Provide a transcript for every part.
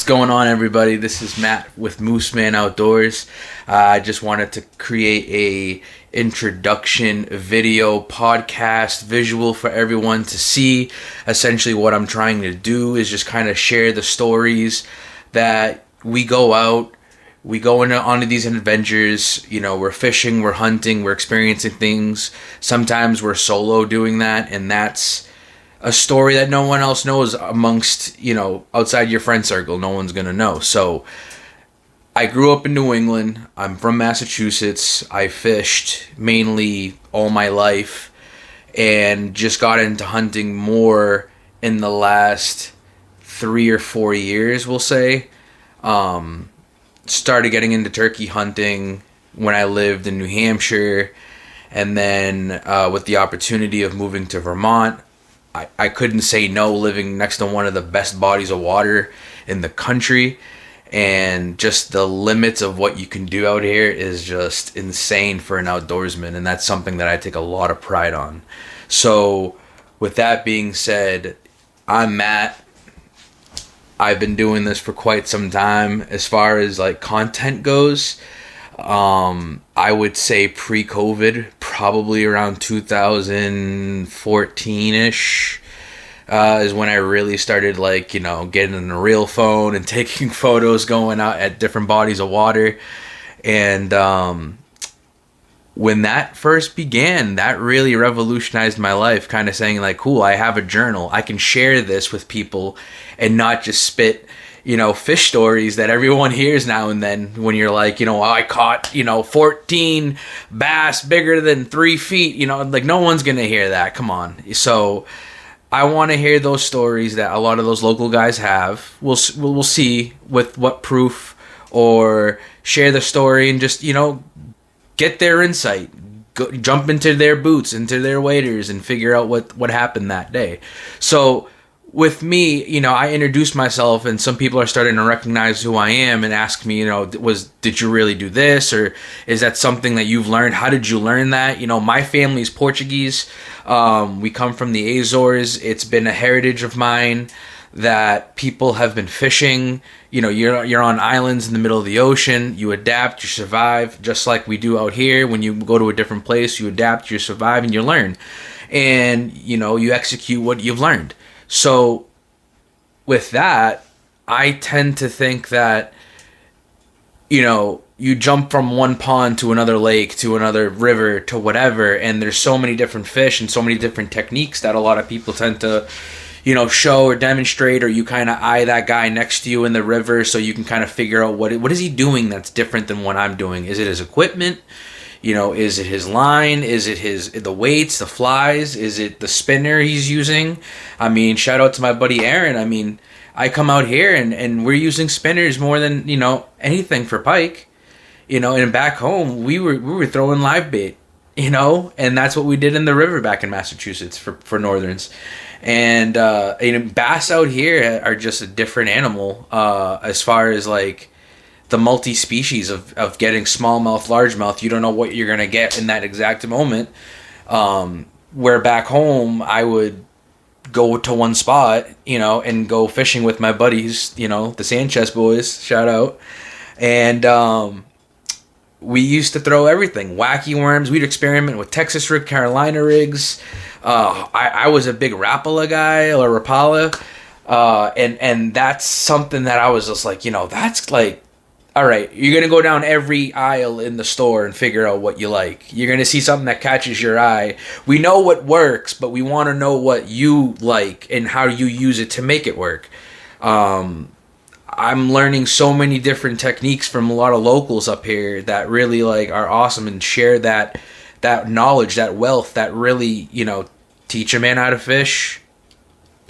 going on, everybody? This is Matt with Mooseman Outdoors. I just wanted to create a introduction video podcast visual for everyone to see. Essentially what I'm trying to do is just kind of share the stories that we go out, we go onto these adventures. You know, we're fishing, we're hunting, we're experiencing things. Sometimes we're solo doing that, and that's a story that no one else knows amongst, outside your friend circle. No one's going to know. So I grew up in New England. I'm from Massachusetts. I fished mainly all my life and just got into hunting more in the last 3 or 4 years, we'll say. Started getting into turkey hunting when I lived in New Hampshire. And then with the opportunity of moving to Vermont, I couldn't say no, living next to one of the best bodies of water in the country, and just the limits of what you can do out here is just insane for an outdoorsman, and that's something that I take a lot of pride on. So with that being said, I'm Matt. I've been doing this for quite some time. As far as like content goes, I would say pre-COVID, probably around 2014-ish, is when I really started getting a real phone and taking photos, going out at different bodies of water. And when that first began, that really revolutionized my life, kind of saying like, cool, I have a journal. I can share this with people and not just spit fish stories that everyone hears now and then when you're like, I caught, 14 bass bigger than 3 feet, like no one's going to hear that. Come on. So I want to hear those stories that a lot of those local guys have. We'll see with what proof, or share the story and just, get their insight. Go, jump into their boots, into their waders, and figure out what happened that day. So with me, I introduced myself, and some people are starting to recognize who I am and ask me, did you really do this, or is that something that you've learned? How did you learn that? My family's Portuguese. We come from the Azores. It's been a heritage of mine that people have been fishing. You're on islands in the middle of the ocean. You adapt, you survive, just like we do out here. When you go to a different place, you adapt, you survive, and you learn. And, you execute what you've learned. So with that, I tend to think that, you jump from one pond to another lake, to another river, to whatever, and there's so many different fish and so many different techniques that a lot of people tend to, show or demonstrate, or you kind of eye that guy next to you in the river so you can kind of figure out what is he doing that's different than what I'm doing. Is it his equipment? Is it his line? Is it the weights, the flies? Is it the spinner he's using? I mean, shout out to my buddy Aaron. I mean, I come out here and we're using spinners more than, anything for pike. And back home, we were throwing live bait, and that's what we did in the river back in Massachusetts for northerns. And, bass out here are just a different animal, as far as like the multi-species of getting smallmouth, largemouth. You don't know what you're going to get in that exact moment. Where back home, I would go to one spot, and go fishing with my buddies, the Sanchez boys, shout out. And we used to throw everything. Wacky worms. We'd experiment with Texas rig, Carolina rigs. I was a big Rapala guy, or Rapala. And that's something that I was just like, that's like, all right, you're going to go down every aisle in the store and figure out what you like. You're going to see something that catches your eye. We know what works, but we want to know what you like and how you use it to make it work. I'm learning so many different techniques from a lot of locals up here that really are awesome, and share that knowledge, that wealth, that really, teach a man how to fish.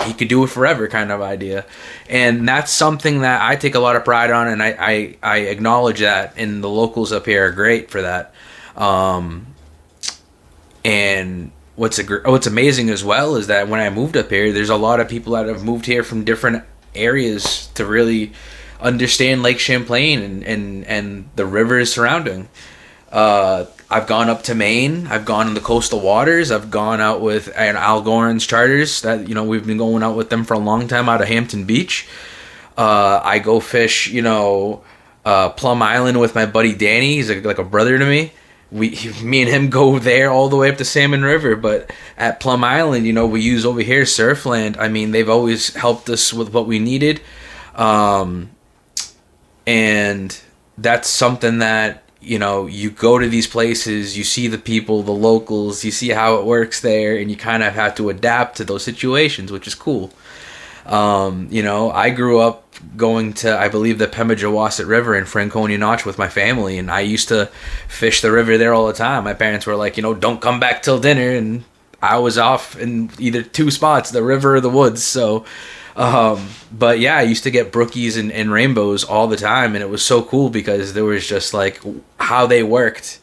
He could do it forever kind of idea. And that's something that I take a lot of pride on, and I acknowledge that, and the locals up here are great for that. And what's amazing as well is that when I moved up here, there's a lot of people that have moved here from different areas to really understand Lake Champlain and the rivers surrounding. I've gone up to Maine. I've gone in the coastal waters. I've gone out with Al Goren's charters that, we've been going out with them for a long time out of Hampton Beach. I go fish, Plum Island with my buddy Danny. He's like a brother to me. Me and him go there all the way up to Salmon River. But at Plum Island, we use over here Surfland. I mean, they've always helped us with what we needed. And that's something that, you go to these places, you see the people, the locals, you see how it works there, and you kind of have to adapt to those situations, which is cool. I grew up going to, I believe, the Pemigewasset River in Franconia Notch with my family, and I used to fish the river there all the time. My parents were like, don't come back till dinner, and I was off in either two spots, the river or the woods. So, but yeah, I used to get brookies and rainbows all the time, and it was so cool because there was just like how they worked.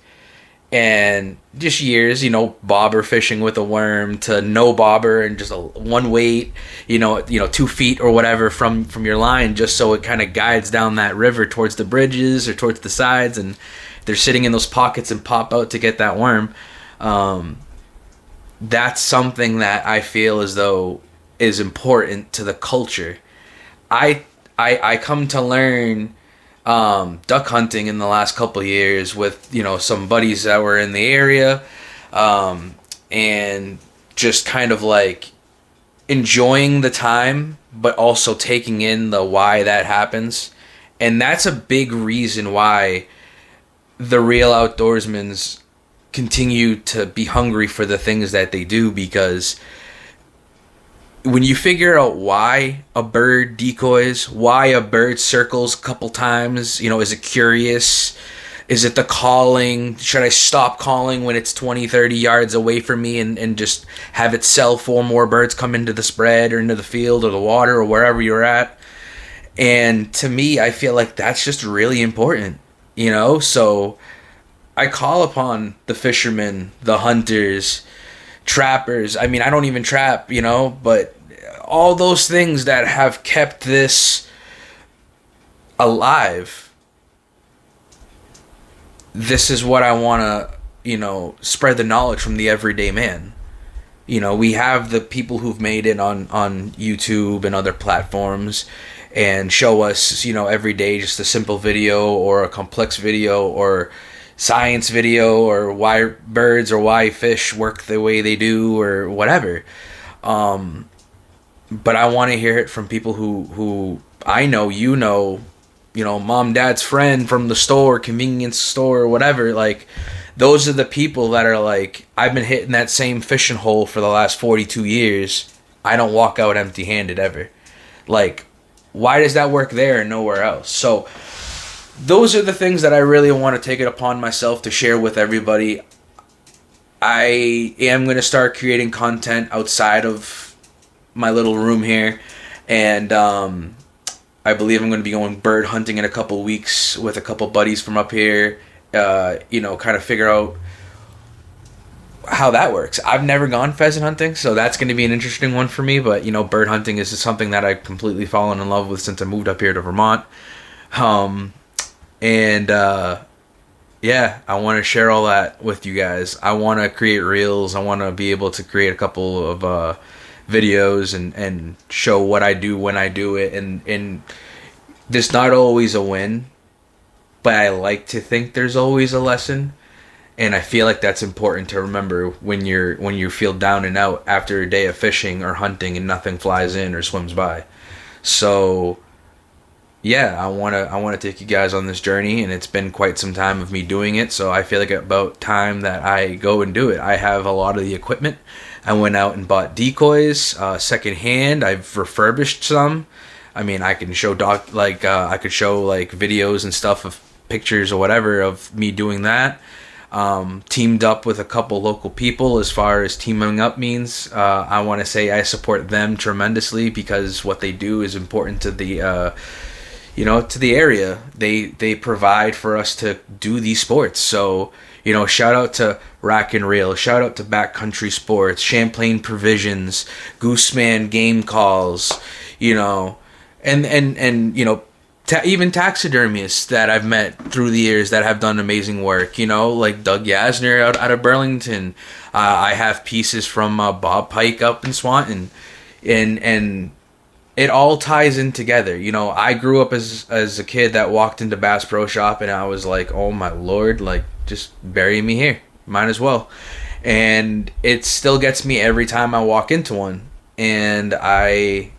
And just years, bobber fishing with a worm to no bobber and just one weight, 2 feet or whatever from your line, just so it kind of guides down that river towards the bridges or towards the sides, and they're sitting in those pockets and pop out to get that worm. That's something that I feel as though is important to the culture. I come to learn duck hunting in the last couple of years with some buddies that were in the area, and just kind of like enjoying the time, but also taking in the why that happens. And that's a big reason why the real outdoorsmen continue to be hungry for the things that they do, because when you figure out why a bird decoys, why a bird circles a couple times, is it curious? Is it the calling? Should I stop calling when it's 20, 30 yards away from me and just have it sell 4 more birds come into the spread or into the field or the water or wherever you're at? And to me, I feel like that's just really important, So I call upon the fishermen, the hunters, trappers. I mean, I don't even trap, but all those things that have kept this alive. This is what I want to, spread the knowledge from the everyday man. We have the people who've made it on YouTube and other platforms and show us, every day just a simple video or a complex video or science video or why birds or why fish work the way they do or whatever. But I want to hear it from people who I know, mom, dad's friend from the store, convenience store, or whatever. Like, those are the people that are like, I've been hitting that same fishing hole for the last 42 years. I don't walk out empty-handed ever. Like, why does that work there and nowhere else? So those are the things that I really want to take it upon myself to share with everybody. I am going to start creating content outside of my little room here, and I believe I'm going to be going bird hunting in a couple weeks with a couple buddies from up here, kind of figure out how that works. I've never gone pheasant hunting, so that's going to be an interesting one for me, but bird hunting is something that I've completely fallen in love with since I moved up here to Vermont. Yeah, I want to share all that with you guys. I want to create reels. I want to be able to create a couple of videos and show what I do when I do it. And there's not always a win, but I like to think there's always a lesson. And I feel like that's important to remember when you feel down and out after a day of fishing or hunting and nothing flies in or swims by. So yeah, I want to take you guys on this journey, and it's been quite some time of me doing it, so I feel like about time that I go and do it. I have a lot of the equipment. I went out and bought decoys secondhand. I've refurbished some. I mean, I can show I could show like videos and stuff of pictures or whatever of me doing that. Teamed up with a couple local people. As far as teaming up means, I want to say I support them tremendously because what they do is important to the to the area. They provide for us to do these sports. So, shout out to Rack and Reel, shout out to Backcountry Sports, Champlain Provisions, Gooseman Game Calls, and even taxidermists that I've met through the years that have done amazing work, like Doug Yasner out of Burlington. I have pieces from Bob Pike up in Swanton, and it all ties in together. You know, I grew up as a kid that walked into Bass Pro Shop and I was like, oh my Lord, like, just bury me here. Might as well. And it still gets me every time I walk into one. And I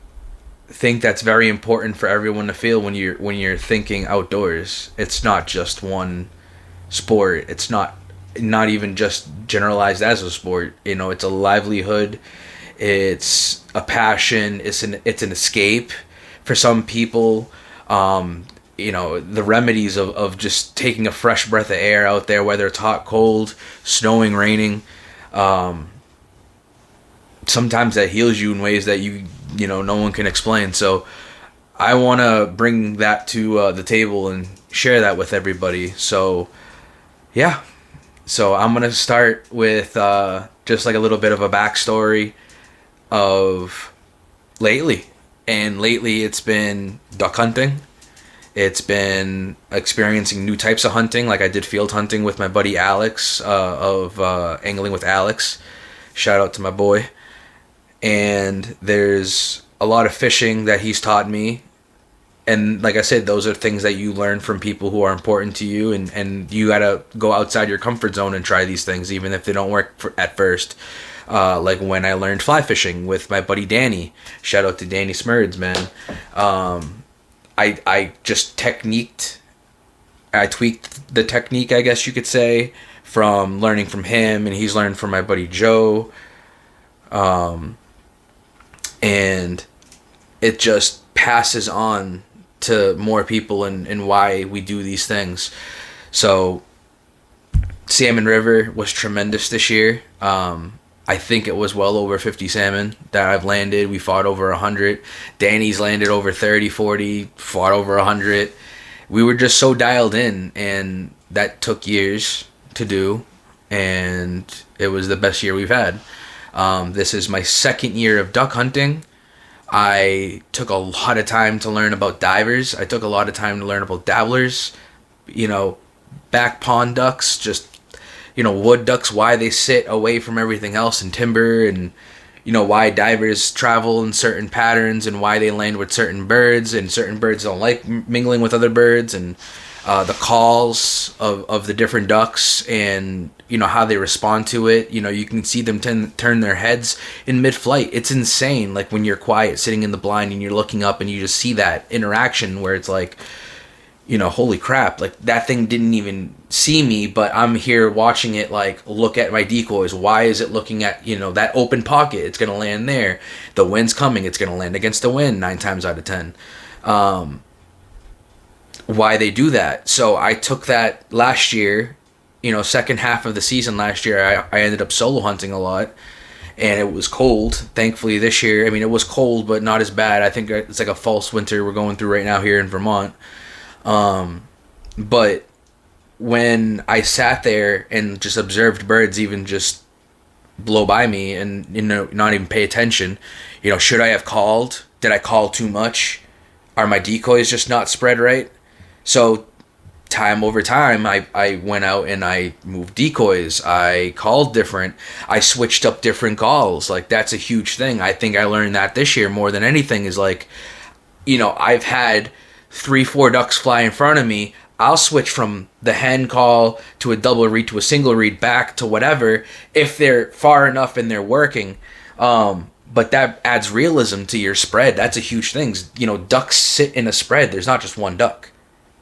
think that's very important for everyone to feel when you're thinking outdoors. It's not just one sport. It's not even just generalized as a sport. You know, it's a livelihood. It's a passion. It's an escape for some people. You know, the remedies of just taking a fresh breath of air out there, whether it's hot, cold, snowing, raining. Sometimes that heals you in ways that you know no one can explain. So I want to bring that to the table and share that with everybody. So yeah, so I'm gonna start with just like a little bit of a backstory of lately. And lately it's been duck hunting. It's been experiencing new types of hunting. Like I did field hunting with my buddy Alex of Angling with Alex. Shout out to my boy. And there's a lot of fishing that he's taught me. And like I said, those are things that you learn from people who are important to you. And you got to go outside your comfort zone and try these things, even if they don't work at first. Like when I learned fly fishing with my buddy Danny. Shout out to Danny Smurds, man. I just tweaked the technique, I guess you could say, from learning from him, and he's learned from my buddy Joe. And it just passes on to more people and why we do these things. So Salmon River was tremendous this year. I think it was well over 50 salmon that I've landed. We fought over 100. Danny's landed over 30, 40, fought over 100. We were just so dialed in, and that took years to do, and it was the best year we've had. This is my second year of duck hunting. I took a lot of time to learn about divers. I took a lot of time to learn about dabblers, you know, back pond ducks, just, you know, wood ducks, why they sit away from everything else in timber, and, you know, why divers travel in certain patterns and why they land with certain birds, and certain birds don't like mingling with other birds, and the calls of the different ducks, and, you know, how they respond to it. You know, you can see them turn their heads in mid-flight. It's insane. Like when you're quiet sitting in the blind and you're looking up and you just see that interaction where it's like, you know, holy crap, like that thing didn't even see me, but I'm here watching it, like, look at my decoys. Why is it looking at, you know, that open pocket? It's going to land there. The wind's coming. It's going to land against the wind 9 times out of 10. Why they do that. So I took that last year, you know, second half of the season last year, I ended up solo hunting a lot, and it was cold. Thankfully this year, I mean, it was cold, but not as bad. I think it's like a false winter we're going through right now here in Vermont. But when I sat there and just observed birds even just blow by me and, you know, not even pay attention, you know, should I have called? Did I call too much? Are my decoys just not spread right? So time over time, I went out and I moved decoys. I called different. I switched up different calls. Like, that's a huge thing. I think I learned that this year more than anything, is like, you know, I've had 3-4 ducks fly in front of me. I'll switch from the hen call to a double read to a single read back to whatever if they're far enough and they're working. But that adds realism to your spread. That's a huge thing. You know, ducks sit in a spread. There's not just one duck.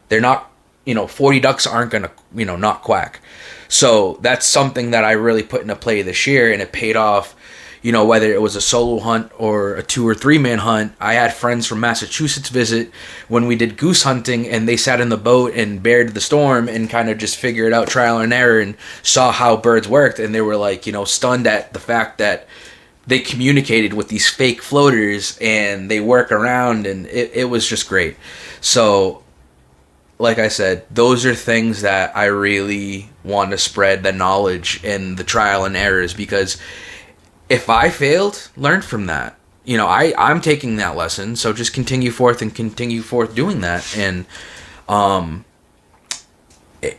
They're not, you know, 40 ducks aren't going to, you know, not quack. So that's something that I really put into play this year, and it paid off. You know, whether it was a solo hunt or a 2 or 3 man hunt. I had friends from Massachusetts visit when we did goose hunting, and they sat in the boat and bared the storm and kind of just figured out trial and error and saw how birds worked. And they were like, you know, stunned at the fact that they communicated with these fake floaters and they work around, and it was just great. So, like I said, those are things that I really want to spread, the knowledge and the trial and errors, because if I failed, learn from that. You know, I'm taking that lesson, so just continue forth doing that. And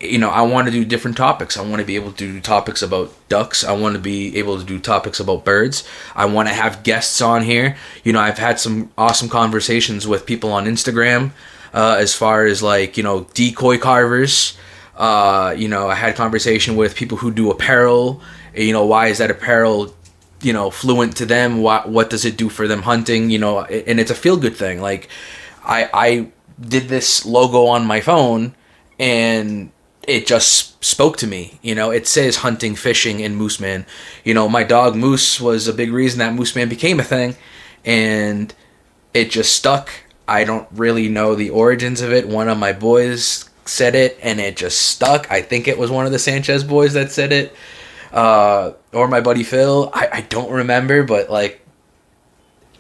I want to do different topics. I want to be able to do topics about ducks. I want to be able to do topics about birds. I want to have guests on here. I've had some awesome conversations with people on Instagram, as far as like, decoy carvers. I had conversation with people who do apparel. Why is that apparel, fluent to them? What does it do for them hunting? And it's a feel good thing. Like I did this logo on my phone, and it just spoke to me. It says hunting, fishing, and Mooseman. My dog Moose was a big reason that Mooseman became a thing, and it just stuck. I don't really know the origins of it. One of my boys said it, and it just stuck. I think it was one of the Sanchez boys that said it, or my buddy Phil. I don't remember, but like,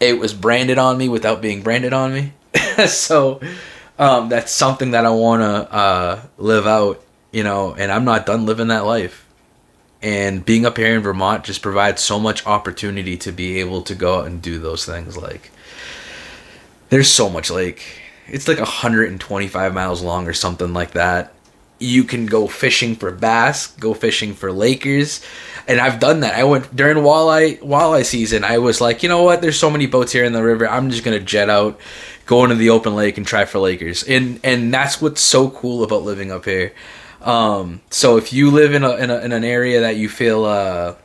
it was branded on me without being branded on me. So that's something that I want to live out, and I'm not done living that life. And being up here in Vermont just provides so much opportunity to be able to go out and do those things. Like, there's so much lake. It's like 125 miles long or something like that. You can go fishing for bass, go fishing for lakers, and I've done that. I went during walleye season. I was like, you know what? There's so many boats here in the river. I'm just gonna jet out, go into the open lake, and try for lakers. And that's what's so cool about living up here. So if you live in an area that you feel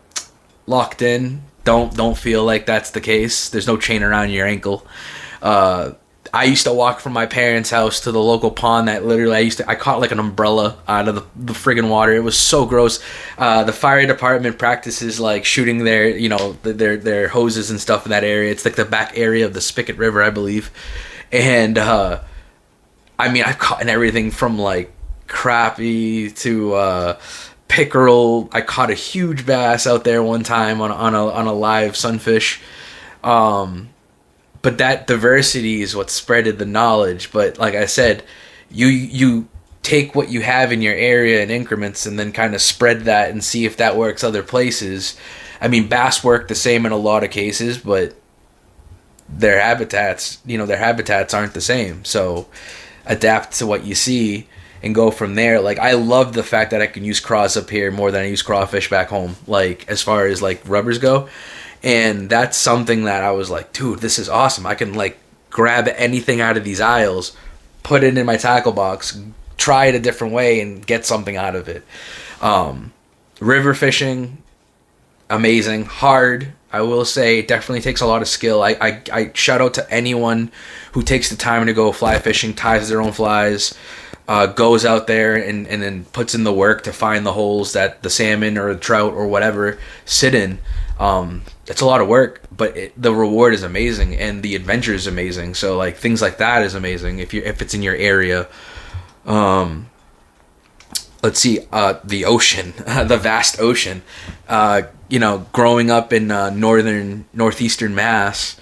locked in, don't feel like that's the case. There's no chain around your ankle. I used to walk from my parents' house to the local pond that literally I caught like an umbrella out of the friggin' water. It was so gross. The fire department practices like shooting their hoses and stuff in that area. It's like the back area of the Spigot River, I believe. And I've caught everything from like crappie to pickerel. I caught a huge bass out there one time on a live sunfish. But that diversity is what spreaded the knowledge. But like I said, you take what you have in your area in increments and then kind of spread that and see if that works other places. I mean, bass work the same in a lot of cases, but their habitats aren't the same. So adapt to what you see and go from there. Like, I love the fact that I can use craws up here more than I use crawfish back home, like as far as like rubbers go. And that's something that I was like, dude, this is awesome. I can like grab anything out of these aisles, put it in my tackle box, try it a different way, and get something out of it. River fishing, amazing. Hard, I will say. It definitely takes a lot of skill. I shout out to anyone who takes the time to go fly fishing, ties their own flies, goes out there and then puts in the work to find the holes that the salmon or the trout or whatever sit in. It's a lot of work, but the reward is amazing and the adventure is amazing. So like things like that is amazing if it's in your area. Let's see, the ocean, the vast ocean. Growing up in northeastern Mass,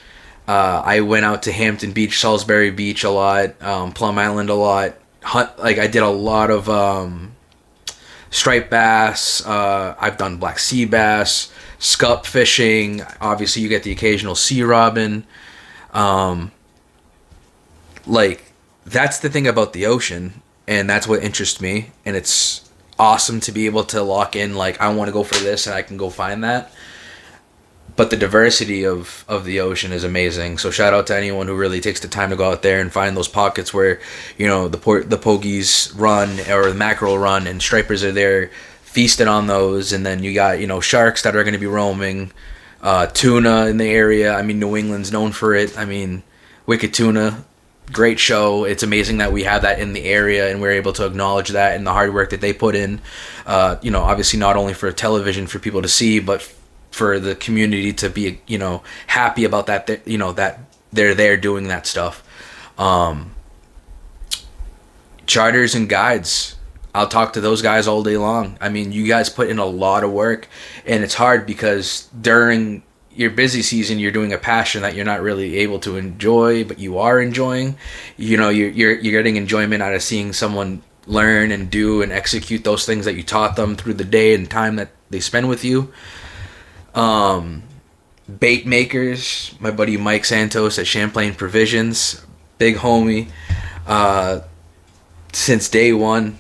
I went out to Hampton Beach, Salisbury Beach a lot, Plum Island a lot. I did a lot of striped bass. I've done black sea bass, scup fishing. Obviously, you get the occasional sea robin. That's the thing about the ocean, and that's what interests me. And it's awesome to be able to lock in, like, I want to go for this, and I can go find that. But the diversity of the ocean is amazing. So shout out to anyone who really takes the time to go out there and find those pockets where, the pogies run or the mackerel run and stripers are there feasting on those. And then you got, sharks that are going to be roaming, tuna in the area. I mean, New England's known for it. I mean, Wicked Tuna, great show. It's amazing that we have that in the area and we're able to acknowledge that and the hard work that they put in. Obviously not only for television for people to see, but for the community to be, happy about that, that they're there doing that stuff. Charters and guides, I'll talk to those guys all day long. I mean, you guys put in a lot of work, and it's hard because during your busy season, you're doing a passion that you're not really able to enjoy, but you are enjoying. You're getting enjoyment out of seeing someone learn and do and execute those things that you taught them through the day and time that they spend with you. Bait makers, my buddy Mike Santos at Champlain Provisions, big homie, since day one.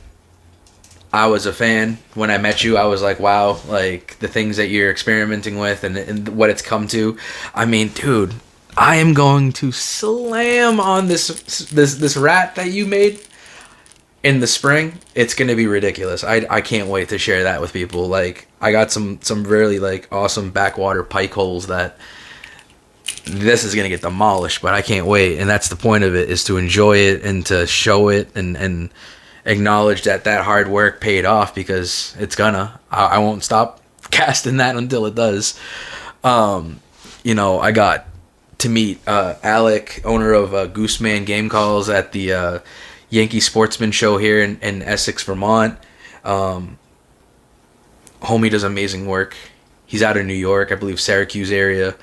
I was a fan when I met you. I was like, wow, like the things that you're experimenting with and what it's come to. I mean, dude, I am going to slam on this rat that you made in the spring. It's going to be ridiculous. I can't wait to share that with people. Like, I got some really like awesome backwater pike holes that this is going to get demolished, but I can't wait. And that's the point of it, is to enjoy it and to show it and acknowledge that hard work paid off, because it's gonna. I won't stop casting that until it does. You know, I got to meet Alec, owner of Mooseman Game Calls, at the Yankee Sportsman Show here in Essex, Vermont. Homie does amazing work. He's out of New York, I believe Syracuse area.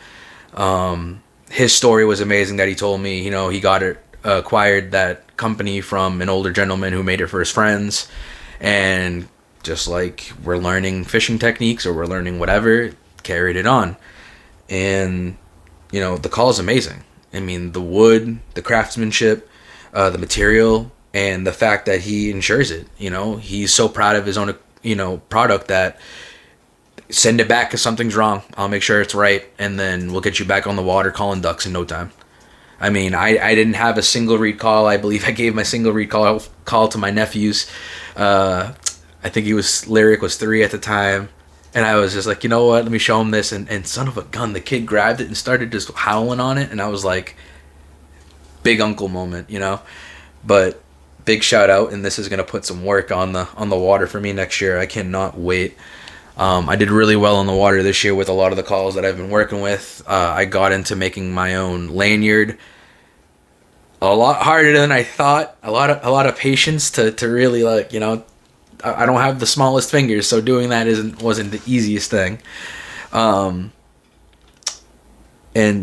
His story was amazing that he told me. You know, he acquired that company from an older gentleman who made it for his friends, and just like we're learning fishing techniques or we're learning whatever, carried it on. And you know, the call is amazing. I mean, the wood, the craftsmanship, the material, and the fact that he insures it. You know, he's so proud of his own, you know, product that send it back if something's wrong. I'll make sure it's right, and then we'll get you back on the water calling ducks in no time. I mean, I didn't have a single read call. I believe I gave my single read call to my nephews. I think Lyric was 3 at the time. And I was just like, you know what? Let me show him this. And son of a gun, the kid grabbed it and started just howling on it. And I was like, big uncle moment, you know? But big shout out. And this is going to put some work on the water for me next year. I cannot wait. I did really well on the water this year with a lot of the calls that I've been working with. I got into making my own lanyard. A lot harder than I thought. A lot of patience to really, like, you know, I don't have the smallest fingers, so doing that wasn't the easiest thing. And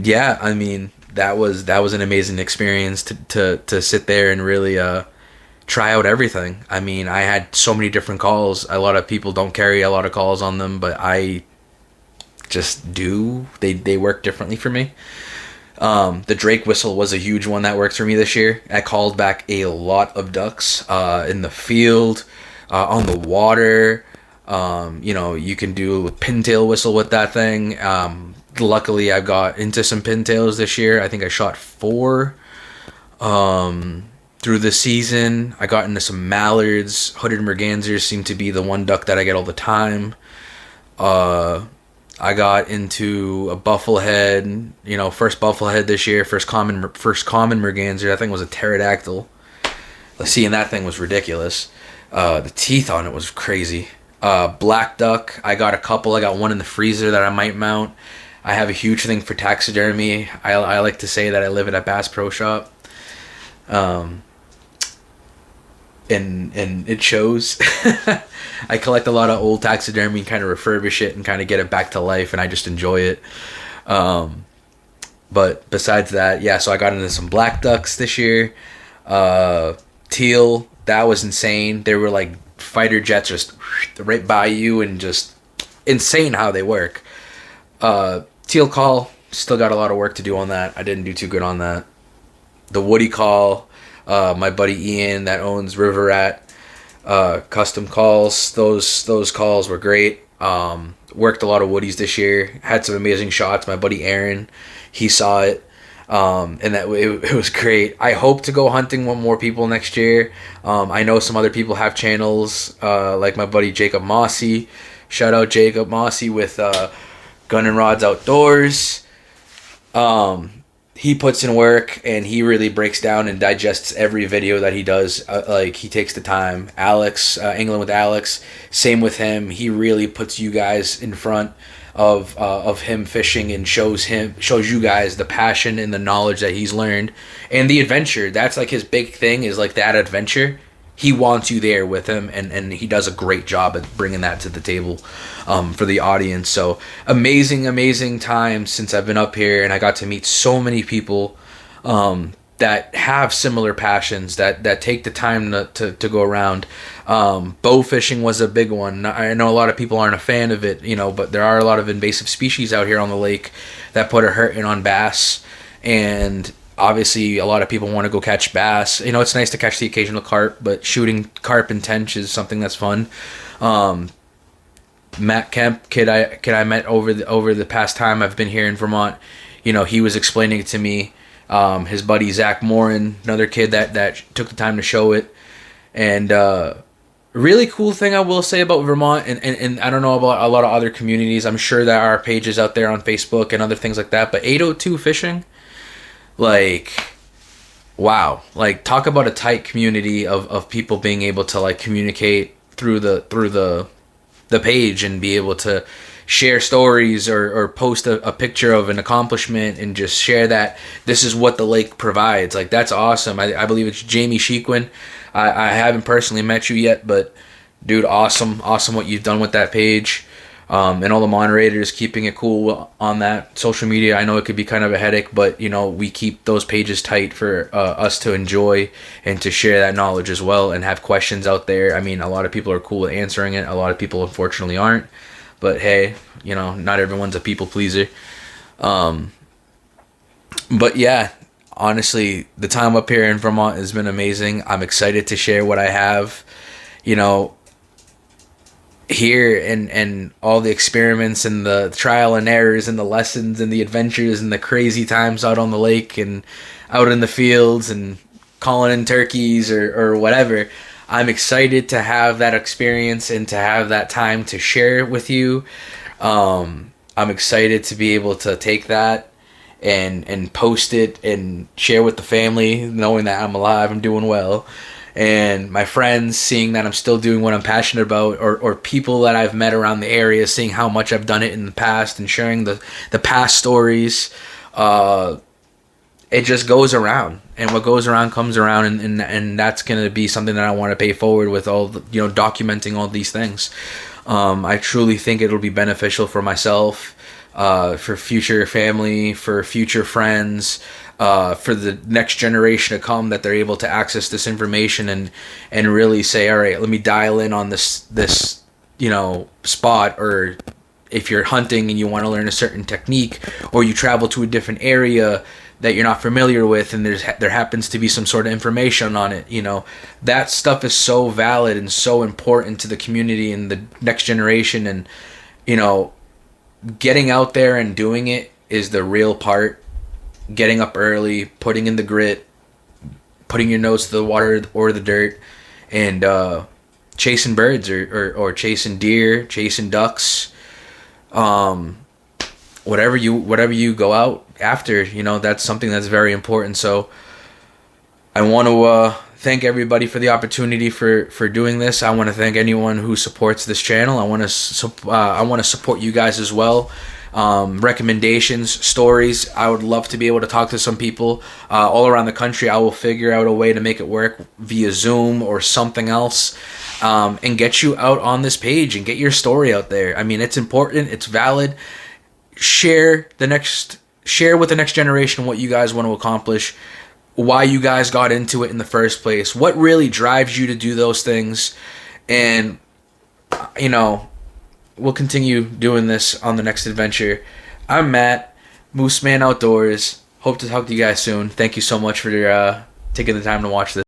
yeah, I mean, that was an amazing experience to sit there and really try out everything. I mean, I had so many different calls. A lot of people don't carry a lot of calls on them, but I just do. They work differently for me. The Drake whistle was a huge one that works for me this year. I called back a lot of ducks in the field, on the water. You know, you can do a pintail whistle with that thing. Luckily, I got into some pintails this year. I think I shot 4 through the season. I got into some mallards. Hooded mergansers seem to be the one duck that I get all the time. I got into a bufflehead, you know, first bufflehead this year, first common merganser. I think it was a pterodactyl. Seeing that thing was ridiculous. The teeth on it was crazy. Black duck, I got a couple. I got one in the freezer that I might mount. I have a huge thing for taxidermy. I like to say that I live at a Bass Pro Shop. And it shows. I collect a lot of old taxidermy and kind of refurbish it and kind of get it back to life, and I just enjoy it. But besides that, yeah, so I got into some black ducks this year. Teal, that was insane. They were like fighter jets just right by you, and just insane how they work. Teal call, still got a lot of work to do on that. I didn't do too good on that. The woody call, my buddy Ian that owns River Rat custom calls, those calls were great. Worked a lot of woodies this year, had some amazing shots. My buddy Aaron, he saw it, and that it was great. I hope to go hunting with more people next year. I know some other people have channels, like my buddy Jacob Mossy. Shout out Jacob Mossy with Gun and Rods Outdoors. He puts in work, and he really breaks down and digests every video that he does. Like, he takes the time. Alex, Angling with Alex, same with him. He really puts you guys in front of him fishing, and shows you guys the passion and the knowledge that he's learned, and the adventure. That's like his big thing, is like that adventure. He wants you there with him, and he does a great job at bringing that to the table for the audience. So amazing time since I've been up here, and I got to meet so many people that have similar passions, that take the time to go around. Bow fishing was a big one. I know a lot of people aren't a fan of it, you know, but there are a lot of invasive species out here on the lake that put a hurting on bass, and obviously a lot of people want to go catch bass. It's nice to catch the occasional carp, but shooting carp and tench is something that's fun. Matt Kemp, kid I met over the past time I've been here in Vermont, he was explaining it to me. His buddy Zach Morin, another kid that took the time to show it. And really cool thing I will say about Vermont, and I don't know about a lot of other communities. I'm sure there are pages out there on Facebook and other things like that, but 802 fishing, like, wow, like, talk about a tight community of people being able to, like, communicate through the page and be able to share stories or post a picture of an accomplishment and just share that this is what the lake provides. Like, that's awesome. I believe it's Jamie Shequin. I haven't personally met you yet, but dude, awesome what you've done with that page. And all the moderators keeping it cool on that social media. I know it could be kind of a headache, but we keep those pages tight for us to enjoy and to share that knowledge as well and have questions out there. I mean, a lot of people are cool with answering it. A lot of people unfortunately aren't. But hey, not everyone's a people pleaser. But yeah, honestly, the time up here in Vermont has been amazing. I'm excited to share what I have, here and all the experiments and the trial and errors and the lessons and the adventures and the crazy times out on the lake and out in the fields and calling in turkeys or whatever. I'm excited to have that experience and to have that time to share it with you. I'm excited to be able to take that and post it and share with the family, knowing that I'm alive, I'm doing well. And my friends, seeing that I'm still doing what I'm passionate about, or people that I've met around the area, seeing how much I've done it in the past and sharing the past stories. It just goes around, and what goes around comes around, and that's going to be something that I want to pay forward with, all the, documenting all these things. I truly think it'll be beneficial for myself, for future family, for future friends, for the next generation to come, that they're able to access this information and really say, all right, let me dial in on this spot. Or if you're hunting and you want to learn a certain technique, or you travel to a different area that you're not familiar with, and there happens to be some sort of information on it, that stuff is so valid and so important to the community and the next generation. And getting out there and doing it is the real part. Getting up early, putting in the grit, putting your nose to the water or the dirt, and chasing birds or chasing deer, chasing ducks, whatever you go out after, that's something that's very important. So I want to thank everybody for the opportunity for doing this. I want to thank anyone who supports this channel. I want to support you guys as well. Recommendations, stories. I would love to be able to talk to some people all around the country. I will figure out a way to make it work via Zoom or something else, and get you out on this page and get your story out there. I mean, it's important, it's valid. Share with the next generation what you guys want to accomplish, why you guys got into it in the first place, what really drives you to do those things. And we'll continue doing this on the next adventure. I'm Matt, Mooseman Outdoors. Hope to talk to you guys soon. Thank you so much for taking the time to watch this.